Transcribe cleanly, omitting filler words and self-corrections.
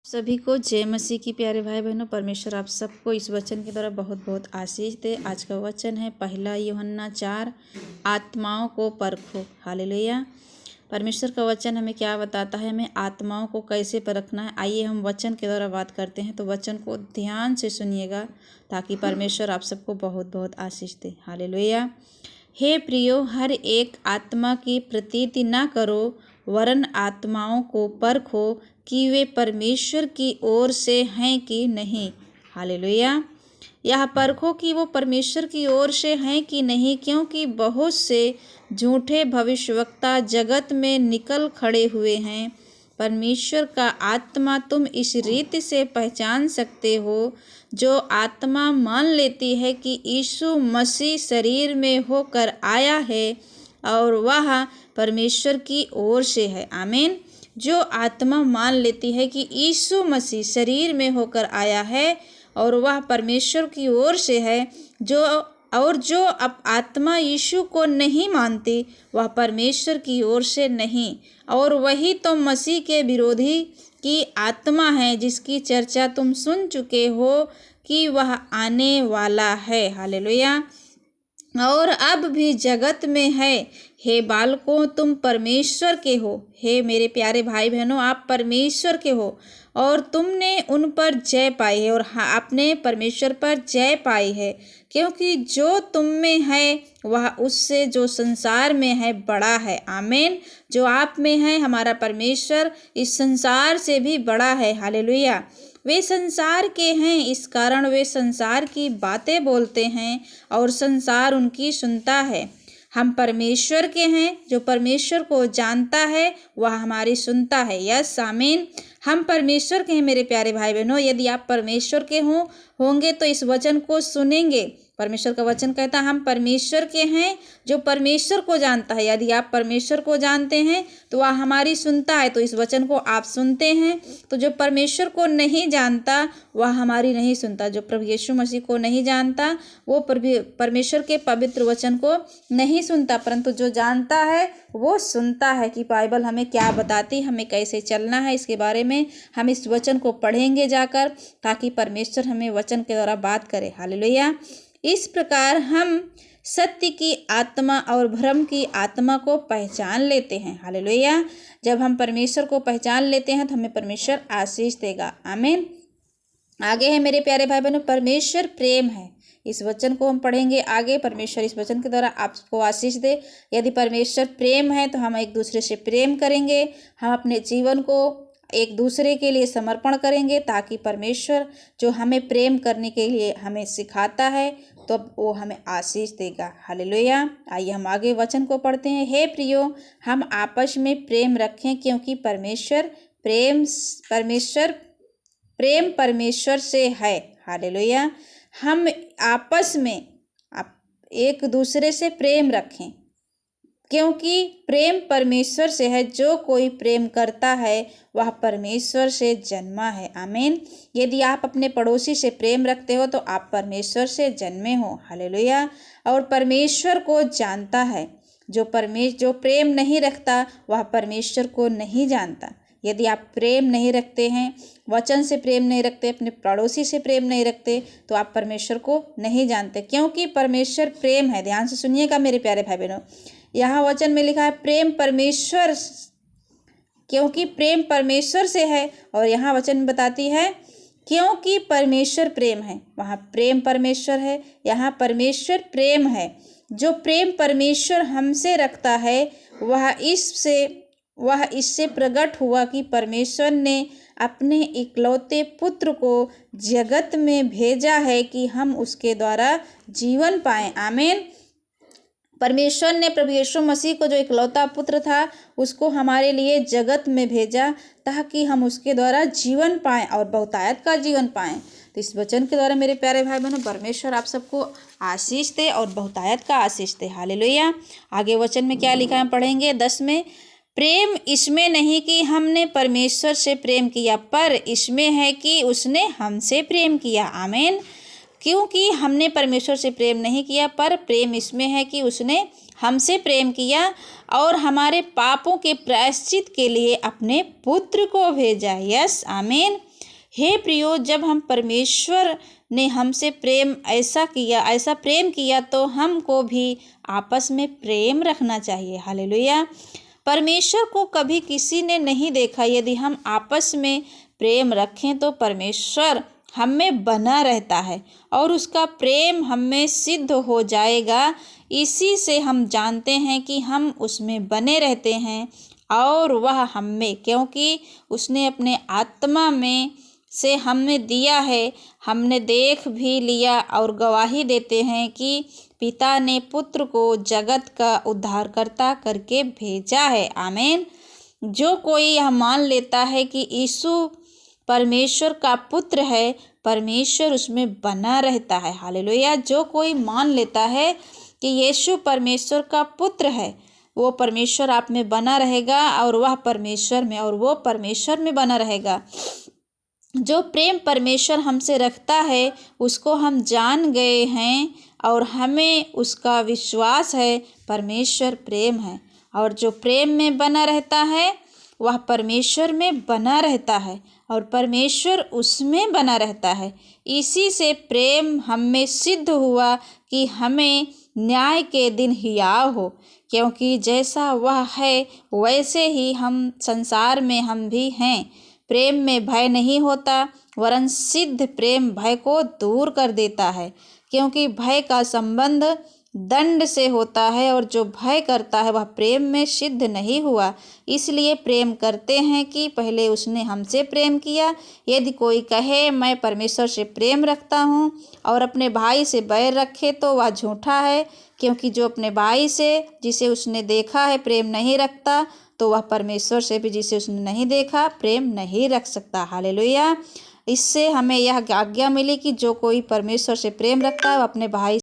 सभी को जय मसीह की प्यारे भाई बहनों। परमेश्वर आप सबको इस वचन के द्वारा बहुत बहुत आशीष दे। आज का वचन है 1 यूहन्ना 4, आत्माओं को परखो। हालेलुया। परमेश्वर का वचन हमें क्या बताता है, हमें आत्माओं को कैसे परखना है। आइए हम वचन के द्वारा बात करते हैं, तो वचन को ध्यान से सुनिएगा ताकि परमेश्वर आप सबको बहुत बहुत आशीष दे। हालेलुया। हे प्रियो, हर एक आत्मा की प्रतीति न करो, वरन आत्माओं को परखो कि वे परमेश्वर की ओर से हैं कि नहीं। हालेलुया। यह परखो कि वो परमेश्वर की ओर से हैं कि नहीं, क्योंकि बहुत से झूठे भविष्यवक्ता जगत में निकल खड़े हुए हैं। परमेश्वर का आत्मा तुम इस रीति से पहचान सकते हो, जो आत्मा मान लेती है कि यीशु मसीह शरीर में होकर आया है और वह परमेश्वर की ओर से है। आमीन। जो आत्मा मान लेती है कि यीशु मसीह शरीर में होकर आया है और वह परमेश्वर की ओर से है, जो अब आत्मा यीशु को नहीं मानती, वह परमेश्वर की ओर से नहीं। और वही तो मसीह के विरोधी की आत्मा है, जिसकी चर्चा तुम सुन चुके हो कि वह आने वाला है। हालेलुया। और अब भी जगत में है। हे बालकों, तुम परमेश्वर के हो। हे मेरे प्यारे भाई बहनों, आप परमेश्वर के हो और तुमने उन पर जय पाई है और आपने परमेश्वर पर जय पाई है, क्योंकि जो तुम में है वह उससे जो संसार में है बड़ा है। आमीन। जो आप में है, हमारा परमेश्वर इस संसार से भी बड़ा है। हालेलुया। वे संसार के हैं, इस कारण वे संसार की बातें बोलते हैं और संसार उनकी सुनता है। हम परमेश्वर के हैं। जो परमेश्वर को जानता है वह हमारी सुनता है। यस, आमीन। हम परमेश्वर के हैं मेरे प्यारे भाई बहनों। यदि आप परमेश्वर के होंगे तो इस वचन को सुनेंगे। परमेश्वर का वचन कहता है हम परमेश्वर के हैं। जो परमेश्वर को जानता है, यदि आप परमेश्वर को जानते हैं तो वह हमारी सुनता है, तो इस वचन को आप सुनते हैं। तो जो परमेश्वर को नहीं जानता वह हमारी नहीं सुनता। जो प्रभु यीशु मसीह को नहीं जानता वो परमेश्वर के पवित्र वचन को नहीं सुनता, परंतु जो जानता है वो सुनता है कि बाइबल हमें क्या बताती, हमें कैसे चलना है। इसके बारे में हम इस वचन को पढ़ेंगे जाकर, ताकि परमेश्वर हमें वचन के द्वारा बात करे। हालेलुया। इस प्रकार हम सत्य की आत्मा और भ्रम की आत्मा को पहचान लेते हैं। हालेलुया। जब हम परमेश्वर को पहचान लेते हैं तो हमें परमेश्वर आशीष देगा। आमीन। आगे है मेरे प्यारे भाई बहनों, परमेश्वर प्रेम है। इस वचन को हम पढ़ेंगे आगे। परमेश्वर इस वचन के द्वारा आपको आशीष दे। यदि परमेश्वर प्रेम है तो हम एक दूसरे से प्रेम करेंगे। हम अपने जीवन को एक दूसरे के लिए समर्पण करेंगे, ताकि परमेश्वर जो हमें प्रेम करने के लिए हमें सिखाता है तो वो हमें आशीष देगा। हालेलुया। आइए हम आगे वचन को पढ़ते हैं। हे प्रियो, हम आपस में प्रेम रखें, क्योंकि प्रेम परमेश्वर से है। हालेलुया। हम आपस में एक दूसरे से प्रेम रखें, क्योंकि प्रेम परमेश्वर से है। जो कोई प्रेम करता है वह परमेश्वर से जन्मा है। आमीन। यदि आप अपने पड़ोसी से प्रेम रखते हो तो आप परमेश्वर से जन्मे हो। हालेलुया। और परमेश्वर को जानता है। जो प्रेम नहीं रखता वह परमेश्वर को नहीं जानता। यदि आप प्रेम नहीं रखते हैं, वचन से प्रेम नहीं रखते, अपने पड़ोसी से प्रेम नहीं रखते, तो आप परमेश्वर को नहीं जानते, क्योंकि परमेश्वर प्रेम है। ध्यान से सुनिएगा मेरे प्यारे भाई बहनों। यहाँ वचन में लिखा है क्योंकि प्रेम परमेश्वर से है, और यहाँ वचन में बताती है क्योंकि परमेश्वर प्रेम है। वहाँ प्रेम परमेश्वर है, यहाँ परमेश्वर प्रेम है। जो प्रेम परमेश्वर हमसे रखता है वह इससे प्रकट हुआ कि परमेश्वर ने अपने इकलौते पुत्र को जगत में भेजा है कि हम उसके द्वारा जीवन पाएं। आमीन। परमेश्वर ने प्रभु यीशु मसीह को, जो इकलौता पुत्र था, उसको हमारे लिए जगत में भेजा ताकि हम उसके द्वारा जीवन पाएं और बहुतायत का जीवन पाएं। तो इस वचन के द्वारा मेरे प्यारे भाई बहनों, परमेश्वर आप सबको आशीष दे और बहुतायत का आशीष दे। हालेलुया। आगे वचन में क्या लिखा है पढ़ेंगे 10 में। प्रेम इसमें नहीं कि हमने परमेश्वर से प्रेम किया, पर इसमें है कि उसने हमसे प्रेम किया। आमीन। क्योंकि हमने परमेश्वर से प्रेम नहीं किया, पर प्रेम इसमें है कि उसने हमसे प्रेम किया और हमारे पापों के प्रायश्चित के लिए अपने पुत्र को भेजा। यस, आमीन। हे प्रियो, जब हम परमेश्वर ने हमसे ऐसा प्रेम किया तो हमको भी आपस में प्रेम रखना चाहिए। हालेलुया। परमेश्वर को कभी किसी ने नहीं देखा। यदि हम आपस में प्रेम रखें तो परमेश्वर हम में बना रहता है और उसका प्रेम हम में सिद्ध हो जाएगा। इसी से हम जानते हैं कि हम उसमें बने रहते हैं और वह हम में, क्योंकि उसने अपने आत्मा में से हमें दिया है। हमने देख भी लिया और गवाही देते हैं कि पिता ने पुत्र को जगत का उद्धारकर्ता करके भेजा है। आमीन। जो कोई यह मान लेता है कि यीशु परमेश्वर का पुत्र है, परमेश्वर उसमें बना रहता है। हालेलुया। जो कोई मान लेता है कि यीशु परमेश्वर का पुत्र है, वो परमेश्वर आप में बना रहेगा और वह परमेश्वर में और वो परमेश्वर में बना रहेगा। जो प्रेम परमेश्वर हमसे रखता है उसको हम जान गए हैं और हमें उसका विश्वास है। परमेश्वर प्रेम है और जो प्रेम में बना रहता है वह परमेश्वर में बना रहता है और परमेश्वर उसमें बना रहता है। इसी से प्रेम हम में सिद्ध हुआ कि हमें न्याय के दिन हियाव हो, क्योंकि जैसा वह है वैसे ही हम संसार में हम भी हैं। प्रेम में भय नहीं होता, वरन सिद्ध प्रेम भय को दूर कर देता है, क्योंकि भय का संबंध दंड से होता है और जो भय करता है वह प्रेम में सिद्ध नहीं हुआ। इसलिए प्रेम करते हैं कि पहले उसने हमसे प्रेम किया। यदि कोई कहे मैं परमेश्वर से प्रेम रखता हूँ और अपने भाई से बैर रखे तो वह झूठा है, क्योंकि जो अपने भाई से जिसे उसने देखा है प्रेम नहीं रखता तो वह परमेश्वर से भी जिसे उसने नहीं देखा प्रेम नहीं रख सकता। हालेलुया। इससे हमें यह आज्ञा मिली कि जो कोई परमेश्वर से प्रेम रखता है वह अपने भाई